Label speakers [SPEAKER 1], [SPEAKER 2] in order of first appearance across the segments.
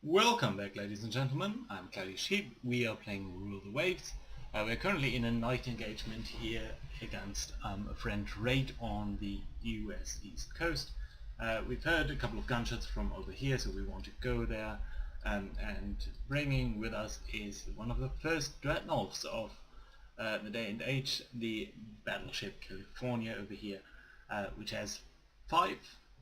[SPEAKER 1] Welcome back, ladies and gentlemen. I'm Cloudy Sheep. We are playing Rule the Waves. We're currently in a night engagement here against a French raid on the US East Coast. We've heard a couple of gunshots from over here, so we want to go there. And bringing with us is one of the first dreadnoughts of the day and age, the battleship California over here, which has I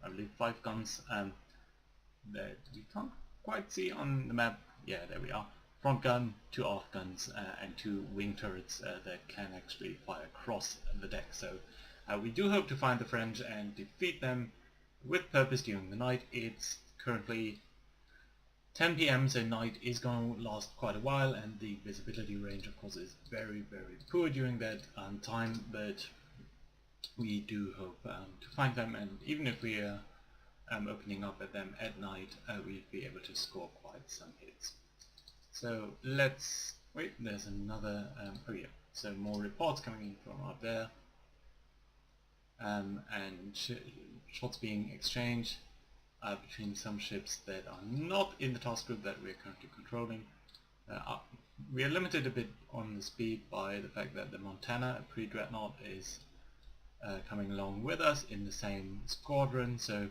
[SPEAKER 1] believe five guns that we can't quite see on the map. Yeah, there we are. Front gun, two aft guns, and two wing turrets that can actually fire across the deck. So we do hope to find the French and defeat them with purpose during the night. It's currently 10 p.m. so night is going to last quite a while, and the visibility range of course is very poor during that time, but we do hope to find them, and even if we are opening up at them at night, we'd be able to score quite some hits. So let's wait. There's another. Oh yeah. So more reports coming in from up there, and shots being exchanged between some ships that are not in the task group that we're currently controlling. We are limited a bit on the speed by the fact that the Montana, a pre-dreadnought, is coming along with us in the same squadron. So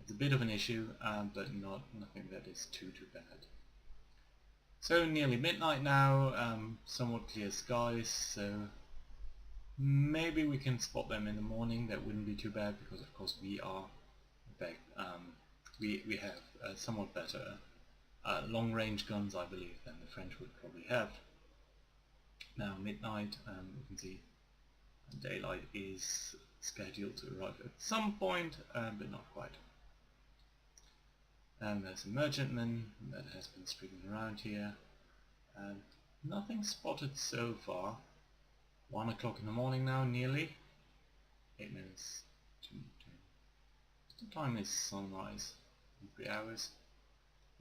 [SPEAKER 1] it's a bit of an issue, but nothing that is too bad. So nearly midnight now, somewhat clear skies, so maybe we can spot them in the morning. That wouldn't be too bad, because of course we are back. We have somewhat better long-range guns, I believe, than the French would probably have. Now midnight, you can see daylight is scheduled to arrive at some point, but not quite. And there's a merchantman that has been streaking around here, and nothing spotted so far. 1 o'clock in the morning now, nearly. 8 minutes to 10. What time is sunrise? In 3 hours?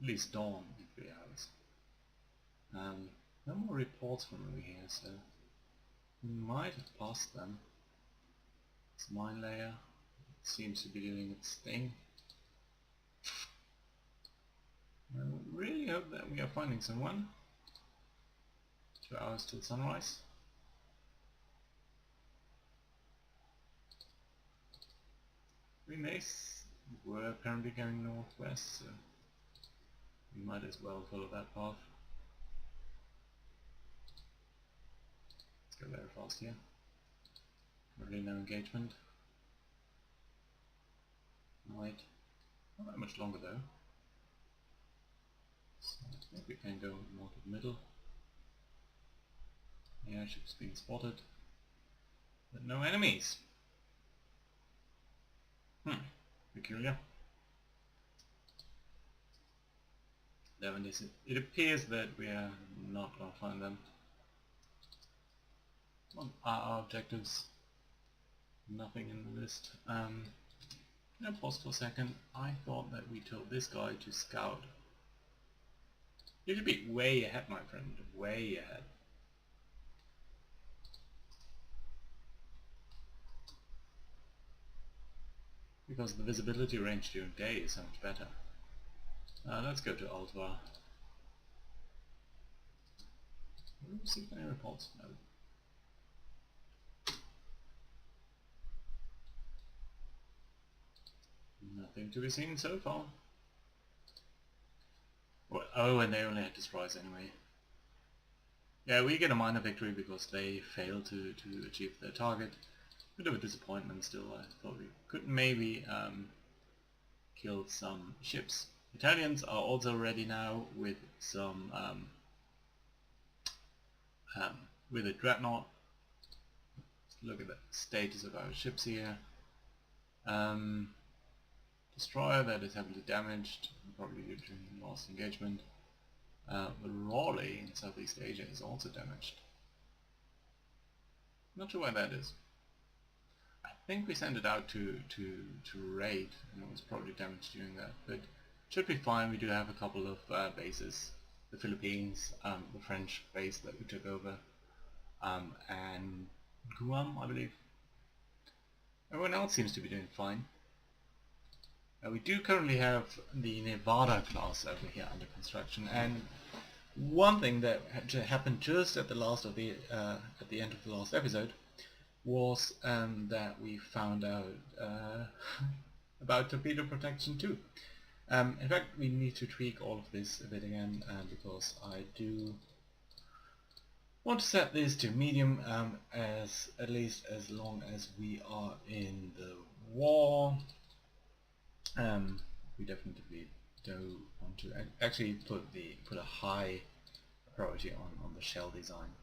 [SPEAKER 1] At least dawn in 3 hours. No more reports from over here, so we might have passed them. This mine layer seems to be doing its thing. I really hope that we are finding someone. 2 hours till sunrise. We were apparently going northwest, so we might as well follow that path. Let's go very fast here. Really no engagement. Night. Not that much longer though. So I think we can go more to the middle. The airship's being spotted, but no enemies. Peculiar. There it is. It appears that we are not going to find them. What are our objectives? Nothing in the list. Can I pause for a second? I thought that we told this guy to scout. You should be way ahead, my friend. Way ahead. Because the visibility range during day is so much better. Let's go to Alva. Have we received any reports? No. Nothing to be seen so far. Well, oh, and they only had destroyers anyway. Yeah, we get a minor victory because they failed to achieve their target. Bit of a disappointment still. I thought we could maybe kill some ships. Italians are also ready now with some with a dreadnought. Let's look at the status of our ships here. Destroyer that is heavily damaged, probably due to the last engagement. The Raleigh in Southeast Asia is also damaged. Not sure why that is. I think we sent it out to raid, and it was probably damaged during that, but should be fine. We do have a couple of bases. The Philippines, the French base that we took over, and Guam, I believe. Everyone else seems to be doing fine. We do currently have the Nevada class over here under construction, and one thing that happened just at the at the end of the last episode was that we found out about torpedo protection too. In fact, we need to tweak all of this a bit again, because I do want to set this to medium, as at least as long as we are in the war. We definitely do want to actually put a high priority on the shell design.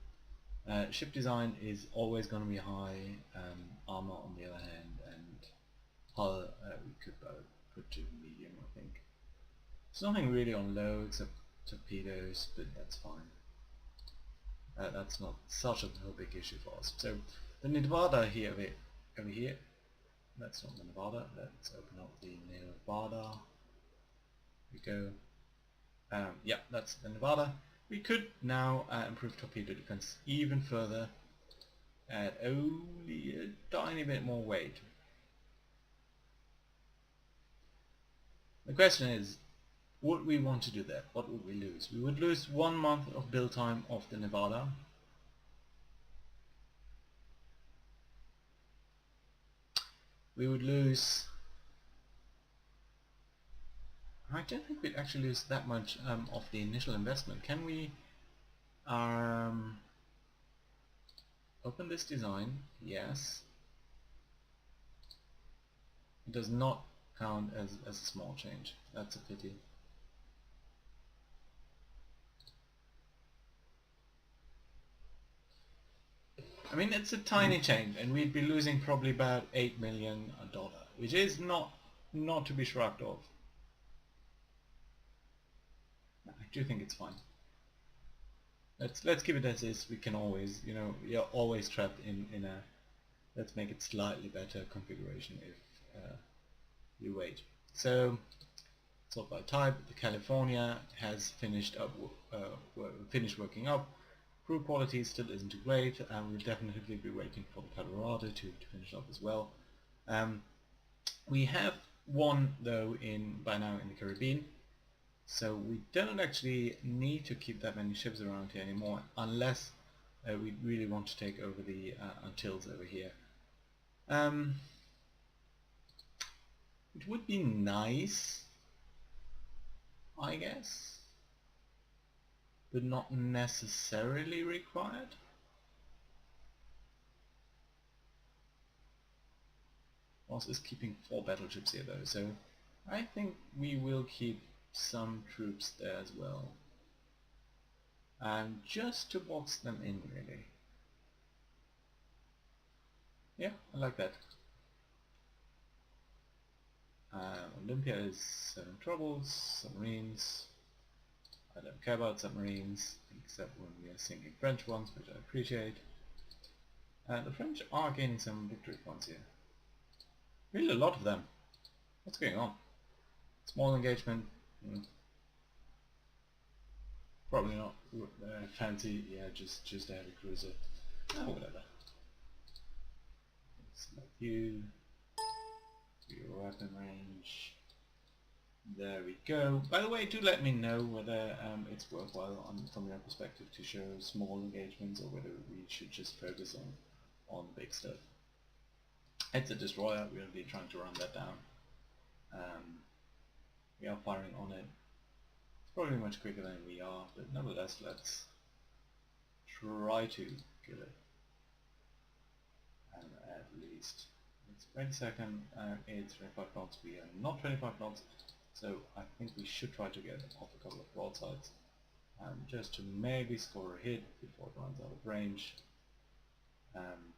[SPEAKER 1] Ship design is always going to be high. Armor, on the other hand, and hull, we could put to medium, I think. There's nothing really on low except torpedoes, but that's fine. That's not such a big issue for us. So the Nevada here, over here, that's not the Nevada. Let's open up the Nevada. We go. Yeah, that's the Nevada. We could now improve torpedo defense even further at only a tiny bit more weight. The question is, would we want to do that? What would we lose? We would lose 1 month of build time of the Nevada. We would lose... I don't think we'd actually lose that much of the initial investment. Can we open this design? Yes. It does not count as a small change. That's a pity. I mean, it's a tiny change, and we'd be losing probably about $8 million, which is not to be shrugged off. I do think it's fine. Let's keep it as is. We can always, you're always trapped in a let's make it slightly better configuration if you wait. So sort by type, the California has finished working up. Crew quality still isn't too great, and we'll definitely be waiting for the Colorado to finish up as well. We have one though by now in the Caribbean, so we don't actually need to keep that many ships around here anymore, unless we really want to take over the Antilles over here. It would be nice, I guess, but not necessarily required. Ross is keeping 4 battleships here though, so I think we will keep some troops there as well. And just to box them in, really. Yeah, I like that. Olympia is 7 troubles, submarines. I don't care about submarines, except when we are sinking French ones, which I appreciate. The French are gaining some victory points here. Really a lot of them. What's going on? Small engagement. Probably not fancy. Yeah, just a heavy cruiser. Oh, whatever. Select you. Your weapon range. There we go. By the way, do let me know whether it's worthwhile from your perspective to show small engagements, or whether we should just focus on big stuff. It's a destroyer. We'll be trying to run that down. We are firing on it. It's probably much quicker than we are, but nevertheless, let's try to kill it. And at least it's 22nd. It's 25 knots. We are not 25 knots, so I think we should try to get off a couple of broadsides, just to maybe score a hit before it runs out of range. And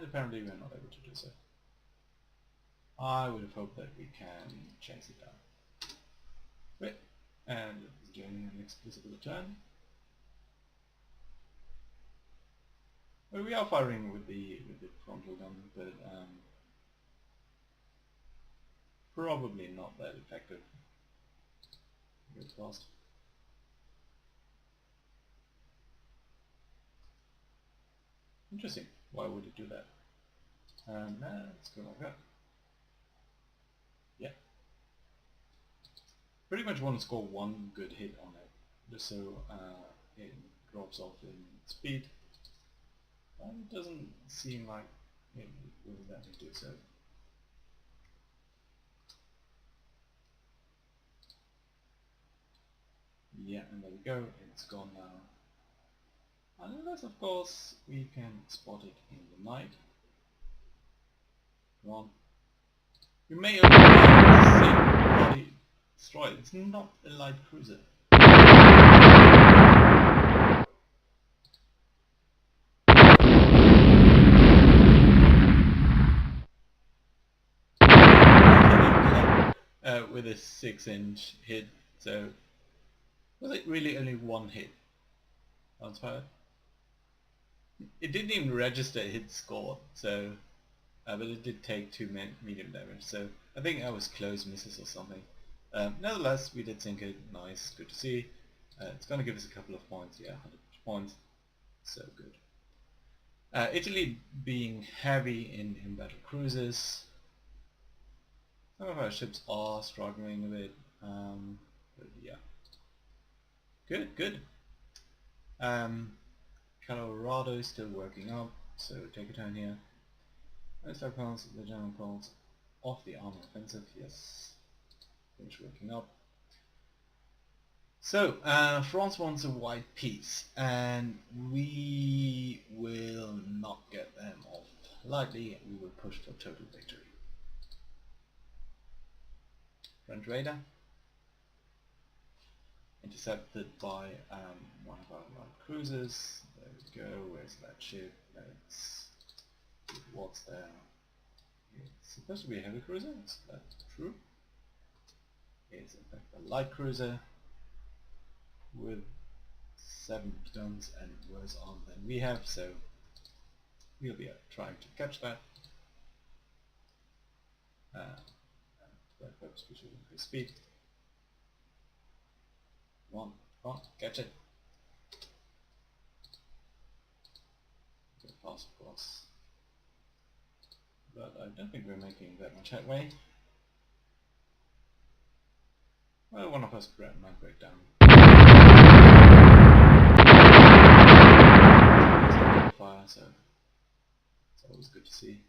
[SPEAKER 1] apparently we're not able to do so. I would have hoped that we can chase it down. Wait, and it's doing an explicit return. Well, we are firing with the frontal gun, but probably not that effective. It's fast. Interesting. Why would it do that? Let's go like that. pretty much want to score one good hit on it, just so it drops off in speed. But it doesn't seem like it will let me do so. Yeah, and there we go, it's gone now. Unless of course we can spot it in the night. Come on. We may have the same bloody destroy. It's not a light cruiser. With a 6-inch hit, so was it really only one hit? Unfired? It didn't even register hit score, so but it did take 2 medium damage, so I think I was close misses or something. Nevertheless, we did sink it. Nice, good to see. It's going to give us a couple of points, yeah, 100 points, so good. Italy being heavy in battle cruisers. Some of our ships are struggling a bit, but yeah. Good, good. Colorado is still working up, so take a turn here. Most our calls, the general calls off the army offensive, yes. Finish working up. So, France wants a white peace, and we will not get them off lightly, we will push for total victory. French raider. Intercepted by one of our light cruisers. There we go, where's that ship? Let's see what's there. It's supposed to be a heavy cruiser, is that true? It's in fact a light cruiser with 7 guns and worse armed than we have, so we'll be trying to catch that. For that purpose we should increase speed. Come on, catch it. Go fast, of course. But I don't think we're making that much headway. Well, one of us might break down. Fire, so it's always good to see.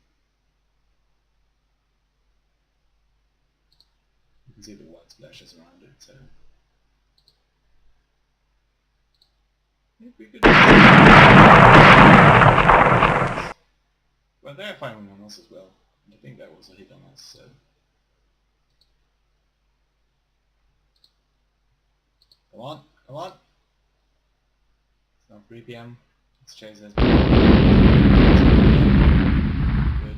[SPEAKER 1] You can see the white splashes around it, so if we could. Well, they're firing on us as well. I think that was a hit on us, so. Come on, come on! It's now 3 PM. Let's chase it. Good.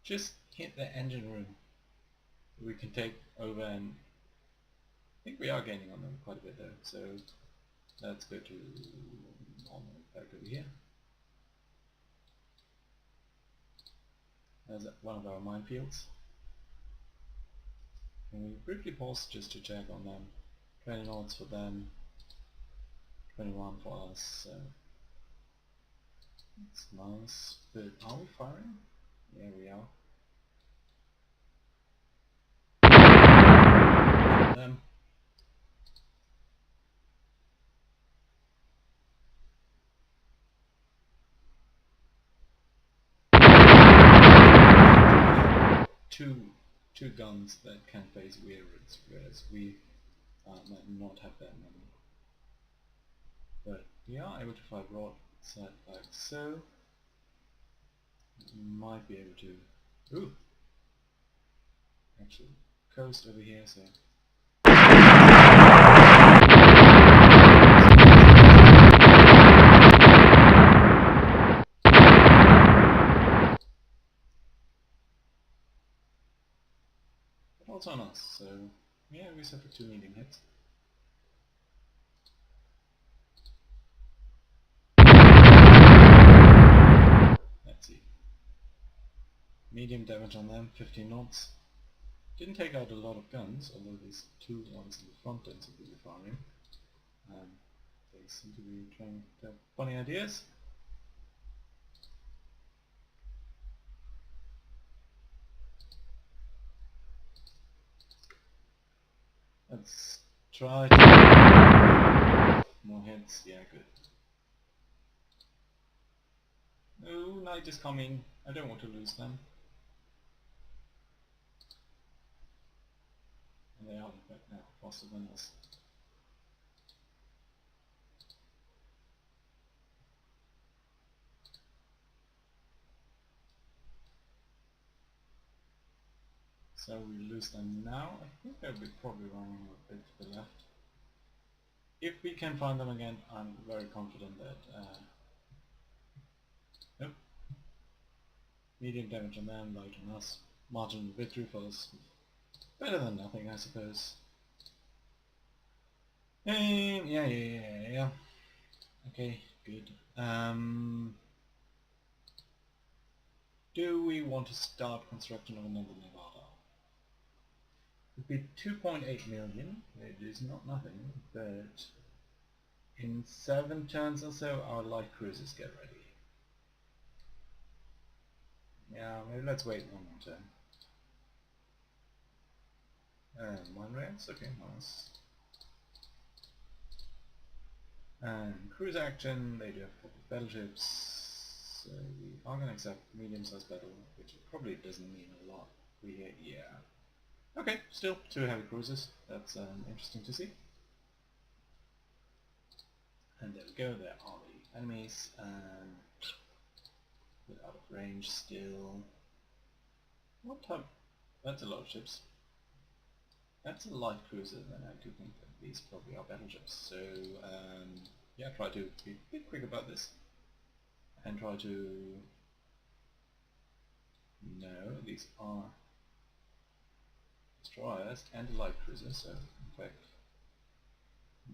[SPEAKER 1] Just hit the engine room. We can take over, and I think we are gaining on them quite a bit though, so let's go to normal back over here. There's one of our minefields. Can we briefly pause just to check on them? 20 knots for them, 21 for us, so it's nice. But are we firing? Yeah, we are. Them. Two guns that can face weirds, whereas we might not have that many. But we are able to fire broadside like so. We might be able to. Ooh! Actually, coast over here, so. On us, so yeah, we suffered 2 medium hits. Let's see. Medium damage on them, 15 knots. Didn't take out a lot of guns, although these 2 ones in the front don't seem to be firing. They seem to be trying to have funny ideas. Let's try to... More hits, yeah, good. No, night is coming. I don't want to lose them. And they are right now faster than us. So we lose them now. I think they'll be probably running a bit to the left. If we can find them again, I'm very confident that... Nope. Medium damage on them, light on us. Margin of victory for us. Better than nothing, I suppose. Yeah. Okay, good. Do we want to start construction of another Nevada? It would be 2.8 million. It is not nothing, but in 7 turns or so our light cruisers get ready. Yeah, maybe let's wait one more turn. One rails, okay, nice. And cruise action, they do have battleships, so we are going to accept medium-sized battle, which probably doesn't mean a lot. Yeah. Okay, still 2 heavy cruisers, that's interesting to see. And there we go, there are the enemies, and they're out of range still. What type? That's a lot of ships. That's a light cruiser, then I do think that these probably are battleships. So yeah, try to be a bit quick about this, and try to... No, these are destroyers and a light cruiser, so in fact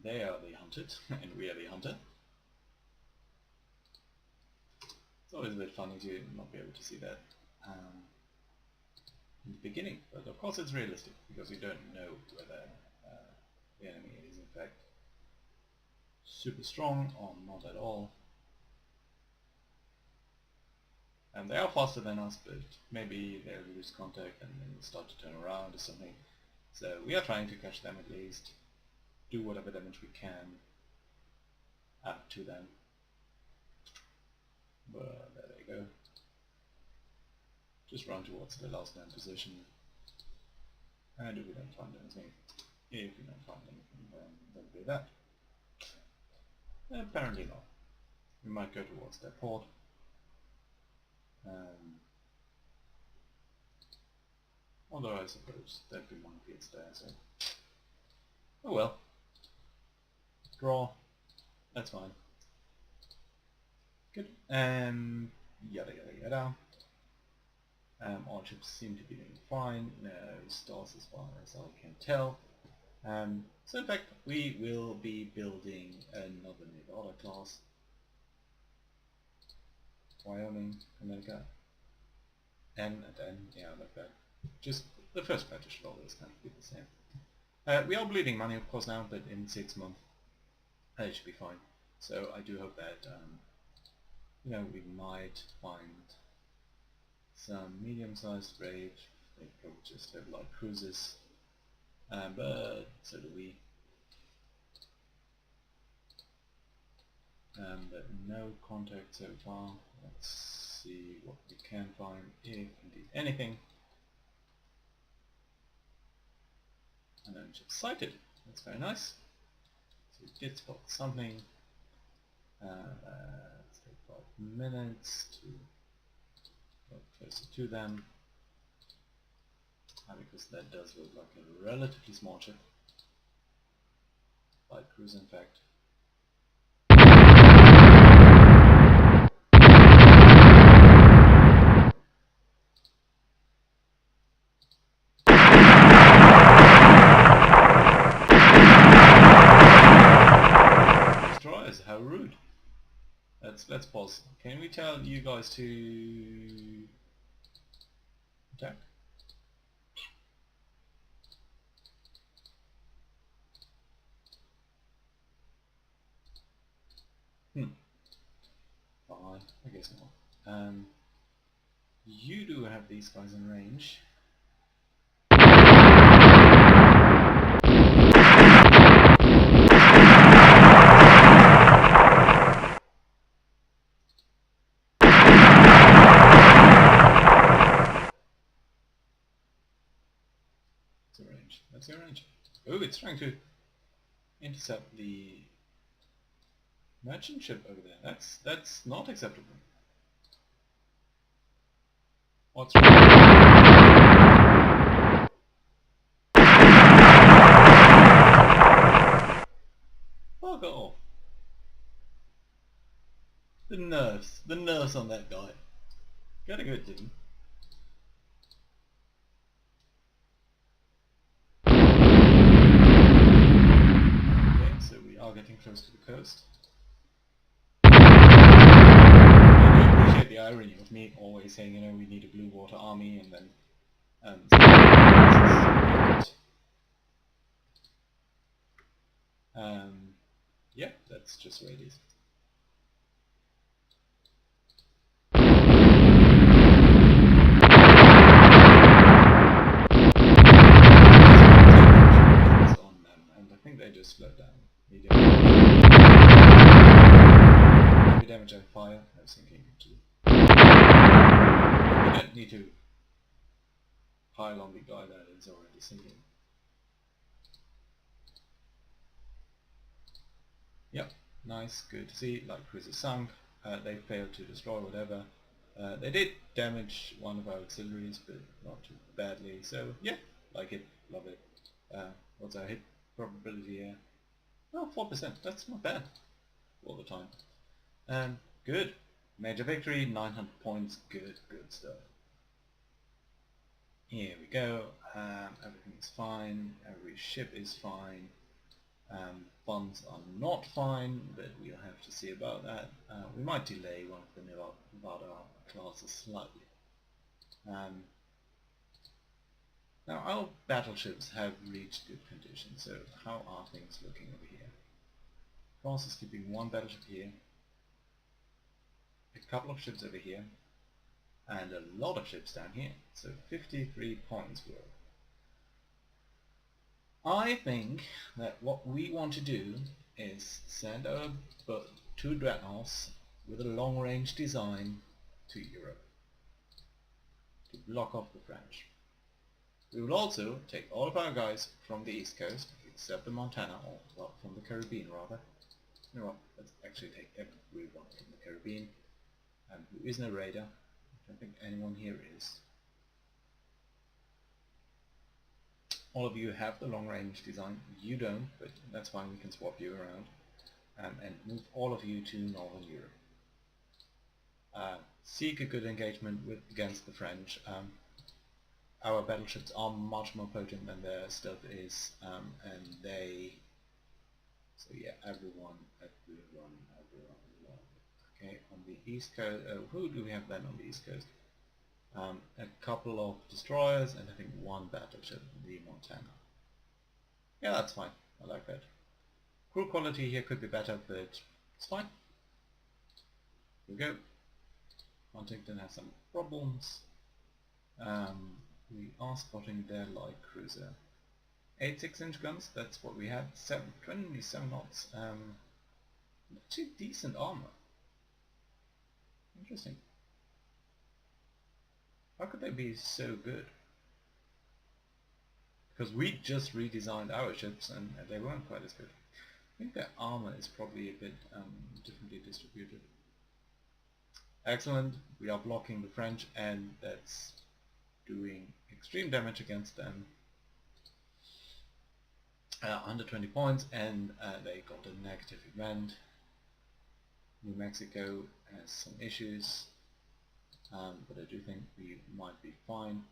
[SPEAKER 1] they are the hunted and we are the hunter. It's always a bit funny to not be able to see that in the beginning, but of course it's realistic because you don't know whether the enemy is in fact super strong or not at all. And they are faster than us, but maybe they'll lose contact and then start to turn around or something. So we are trying to catch them at least, do whatever damage we can to them. But there they go. Just run towards the last known position. And if we don't find anything, then do that. Apparently not. We might go towards their port. Although I suppose there'd be one fleet there, so... Oh well. Draw. That's fine. Good. Yada yada yada. All ships seem to be doing fine. No stars as far as I can tell. So in fact we will be building another naval class. Wyoming, America. N and N, yeah, like that. Just the first batch should always kind of be the same. We are bleeding money of course now, but in 6 months it should be fine. So I do hope that you know, we might find some medium-sized raids. They probably just have light cruisers, but so do we. But no contact so far. Let's see what we can find, if indeed anything. And then just sighted. That's very nice. So we did spot something. Let's take 5 minutes to get closer to them. Because that does look like a relatively small ship. Light cruiser in fact. Destroyers, how rude. Let's pause. Can we tell you guys to attack? Fine, I guess not. You do have these guys in range. Let's see range. Oh, it's trying to intercept the merchant ship over there. That's not acceptable. What's wrong? Fuck off. The nerves on that guy. Gotta go to him. Okay, so we are getting close to the coast. I do appreciate the irony of me always saying, you know, we need a blue water army, and then yeah, that's just the way it is. And I think they just slowed down. Medium. Heavy damage and fire. I was thinking too. We don't need to pile on the guy that is already sinking. Yep, nice, good to see. Like cruiser sunk. They failed to destroy whatever. They did damage one of our auxiliaries, but not too badly. So yeah, like it, love it. What's our hit probability here? Oh, 4%. That's not bad all the time. Good. Major victory, 900 points. Good stuff. Here we go. Everything is fine. Every ship is fine. Funds are not fine, but we'll have to see about that. We might delay one of the Nevada classes slightly. Now our battleships have reached good condition, so how are things looking over here? France is keeping one battleship here, a couple of ships over here, and a lot of ships down here, so 53 points worth. I think that what we want to do is send our 2 dreadnoughts with a long-range design to Europe to block off the French. We will also take all of our guys from the east coast, except the Montana, or well, from the Caribbean rather. You know what, let's actually take everyone from the Caribbean, who isn't a raider. I don't think anyone here is. All of you have the long-range design. You don't, but that's fine, we can swap you around. And move all of you to Northern Europe. Seek a good engagement against the French. Our battleships are much more potent than their stuff is, and they... So yeah, everyone. Okay, on the east coast, who do we have then on the east coast? A couple of destroyers and I think one battleship, the Montana. Yeah, that's fine. I like that. Crew quality here could be better, but it's fine. Here we go. Huntington has some problems. We are spotting their light cruiser. 8 6-inch guns, that's what we had. 27 knots. Actually decent armor. Interesting. How could they be so good? Because we just redesigned our ships and they weren't quite as good. I think their armor is probably a bit differently distributed. Excellent, we are blocking the French and that's doing extreme damage against them. 120 points and they got a negative event. New Mexico has some issues, but I do think we might be fine.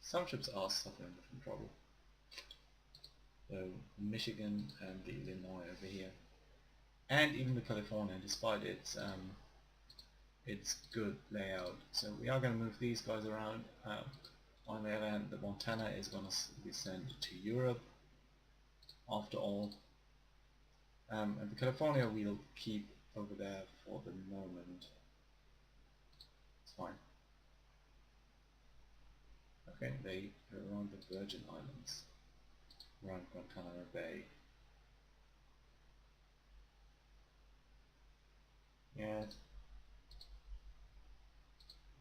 [SPEAKER 1] Some ships are suffering from trouble. So Michigan and the Illinois over here, and even the California, despite its good layout. So we are going to move these guys around. On the other hand, the Montana is going to be sent to Europe after all. And the California we'll keep over there for the moment. It's fine. Okay, they are around the Virgin Islands, around Guantanamo Bay. Yes.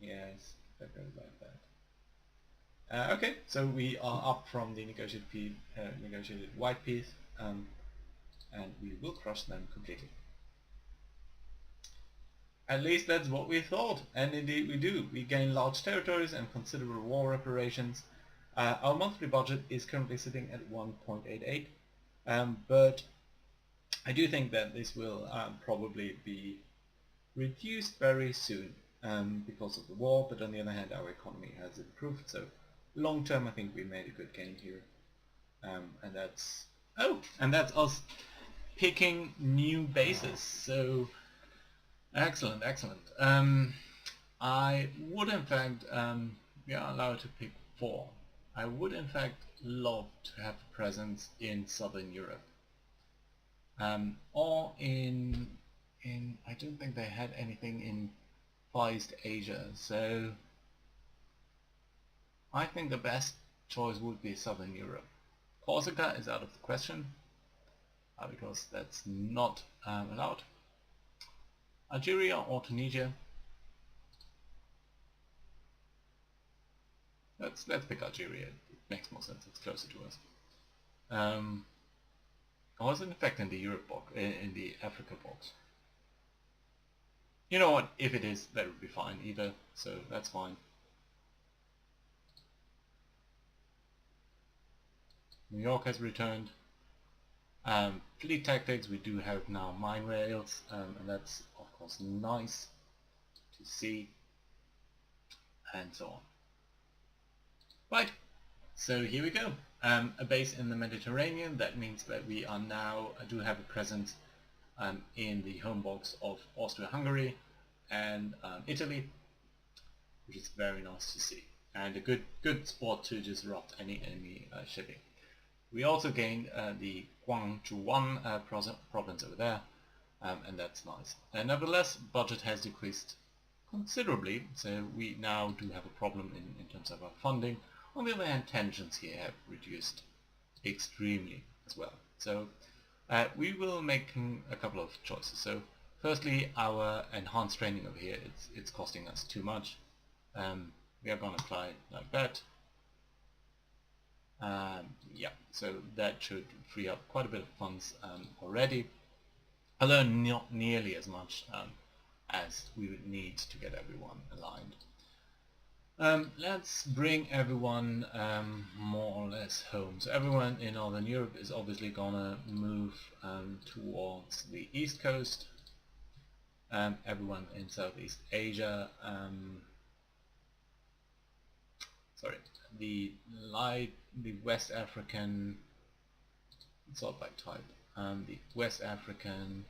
[SPEAKER 1] Yes, that goes like that. Okay, so we are up from the negotiated white piece, and we will crush them completely. At least that's what we thought, and indeed we do. We gain large territories and considerable war reparations. Our monthly budget is currently sitting at 1.88, but I do think that this will probably be reduced very soon because of the war, but on the other hand our economy has improved, so long term I think we made a good gain here. And that's us picking new bases, so excellent, excellent. I would in fact, we are allowed to pick 4. I would in fact love to have a presence in Southern Europe, or in I don't think they had anything in Far East Asia, so I think the best choice would be Southern Europe. Corsica is out of the question because that's not allowed. Algeria or Tunisia. Let's pick Algeria. It makes more sense. It's closer to us. Or is it in fact in the Europe box, in the Africa box? You know what? If it is, that would be fine either. So that's fine. New York has returned. Fleet tactics, we do have now mine rails, and that's of course nice to see, and so on. Right, so here we go. A base in the Mediterranean. That means that we are now do have a presence in the home box of Austria-Hungary and Italy, which is very nice to see, and a good spot to disrupt any enemy shipping. We also gained the Guangzhou province over there, and that's nice. Nevertheless, budget has decreased considerably, so we now do have a problem in terms of our funding. On the other hand, tensions here have reduced extremely as well. So we will make a couple of choices. So firstly, our enhanced training over here, it's costing us too much. We are going to apply like that. Yeah, so that should free up quite a bit of funds already, although not nearly as much as we would need to get everyone aligned. Let's bring everyone more or less home. So everyone in Northern Europe is obviously gonna move towards the east coast. Everyone in Southeast Asia, sorry, the West African, sort by type, the West African,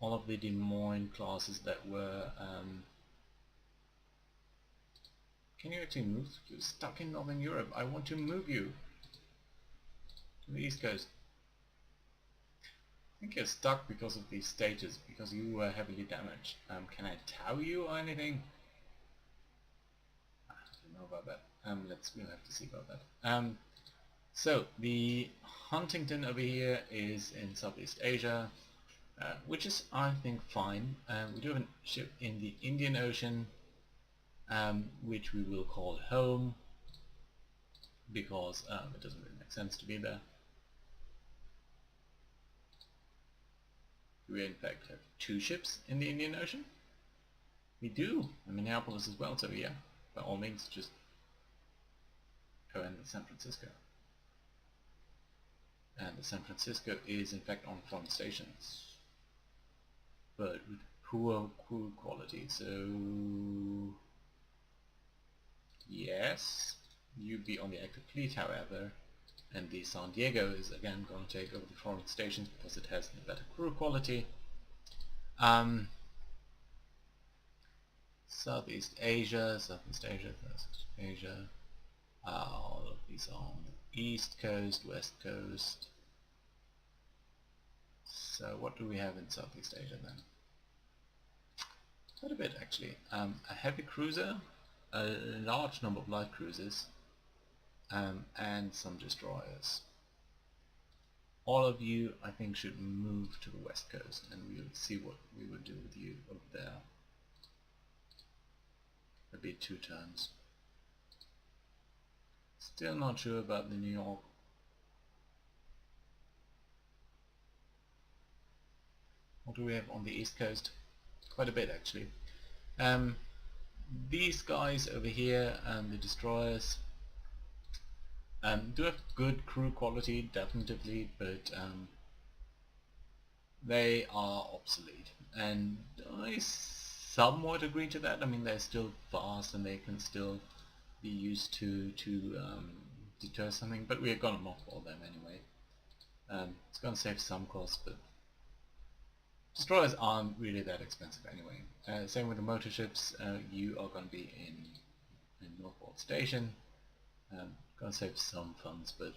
[SPEAKER 1] all of the Des Moines classes that were, can you actually move? You're stuck in Northern Europe. I want to move you to the East Coast. I think you're stuck because of these stages, because you were heavily damaged. Can I tow you or anything? I don't know about that. We'll have to see about that. So the Huntington over here is in Southeast Asia, which is, I think, fine. We do have a ship in the Indian Ocean, which we will call home, because it doesn't really make sense to be there. We in fact have 2 ships in the Indian Ocean. We do, in Minneapolis as well, so yeah, by all means just go in San Francisco. And the San Francisco is in fact on foreign stations, but with poor crew quality, so yes, you'd be on the active fleet however, and the San Diego is again going to take over the foreign stations because it has better crew quality. Southeast Asia, all of these are on the east coast, west coast. So what do we have in Southeast Asia then? Quite a bit actually. A heavy cruiser, a large number of light cruisers, and some destroyers. All of you, I think, should move to the west coast, and we'll see what we would do with you over there. It'll be 2 turns. Still not sure about the New York. What do we have on the East Coast? Quite a bit actually. These guys over here, the destroyers, do have good crew quality, definitely, but they are obsolete, and I somewhat agree to that. I mean, they're still fast and they can still be used to deter something, but we're gonna mothball them anyway. It's gonna save some cost, but destroyers aren't really that expensive anyway. Same with the motor ships. You are gonna be in Northport Station. Gonna save some funds, but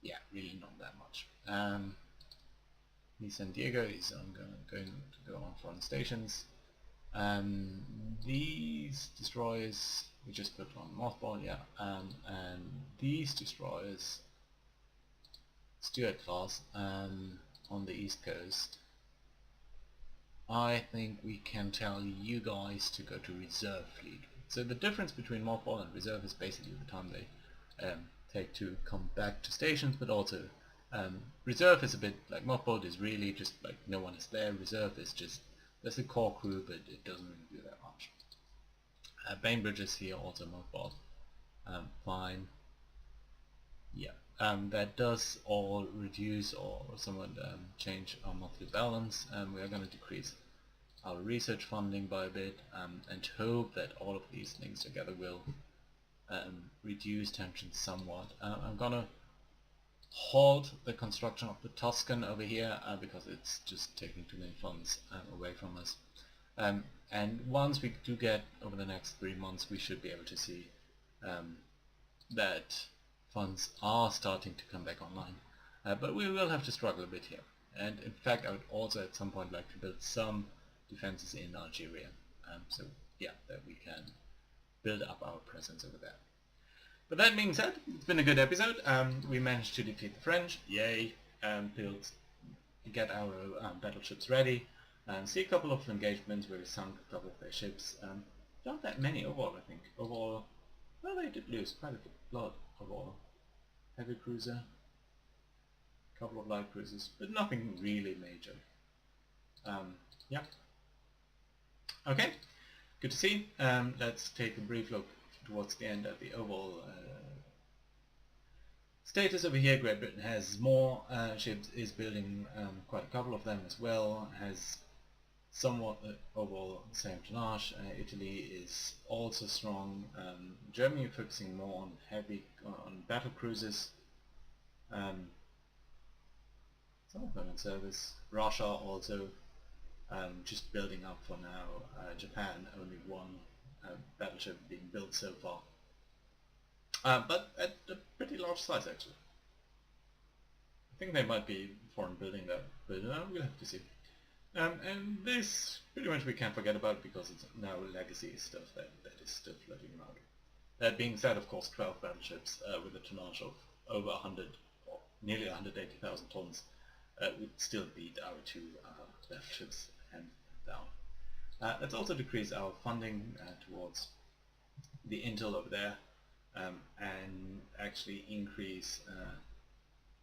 [SPEAKER 1] yeah, really not that much. San Diego is going to go on foreign stations. These destroyers we just put on mothball, yeah, and these destroyers, Stuart class, on the East Coast, I think we can tell you guys to go to reserve fleet. So the difference between mothball and reserve is basically the time they take to come back to stations, but also reserve is a bit like mothball is really just like no one is there. Reserve is just there's a core crew, but it doesn't really do that much. Bainbridge is here also mothball. Fine. Yeah. That does all reduce or somewhat change our monthly balance. We are going to decrease our research funding by a bit and hope that all of these things together will reduce tension somewhat. I'm going to halt the construction of the Tuscan over here because it's just taking too many funds away from us. And once we do get over the next 3 months, we should be able to see that funds are starting to come back online. But we will have to struggle a bit here. And in fact, I would also at some point like to build some defenses in Algeria. So yeah, that we can build up our presence over there. But that being said, it's been a good episode. We managed to defeat the French, yay, get our battleships ready, and see a couple of engagements where we sunk a couple of their ships. Not that many overall, I think. Overall, well, they did lose quite a bit of blood overall. Heavy cruiser, a couple of light cruisers, but nothing really major. Yeah. Okay, good to see. Let's take a brief look towards the end of the overall status over here. Great Britain has more ships, is building quite a couple of them as well, has somewhat overall the same tonnage. Italy is also strong. Germany focusing more on on battle cruisers. Some of them in service. Russia also just building up for now. Japan only one battleship being built so far, but at a pretty large size actually. I think they might be foreign building that, but we'll have to see. And this pretty much we can't forget about because it's now legacy stuff that is still floating around. That being said, of course, 12 battleships with a tonnage of over 100 or nearly 180,000 tons would still beat our two battleships hands down. Let's also decrease our funding towards the intel over there and actually increase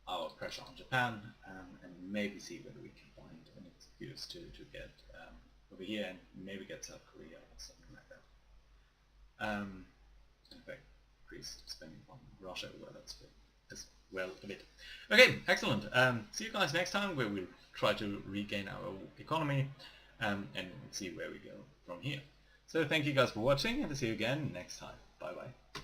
[SPEAKER 1] our pressure on Japan and maybe see whether we can find an excuse to get over here and maybe get South Korea or something like that. In fact, increase spending on Russia as well a bit. Okay, excellent. See you guys next time where we'll try to regain our economy and see where we go from here. So thank you guys for watching and I'll see you again next time. Bye bye.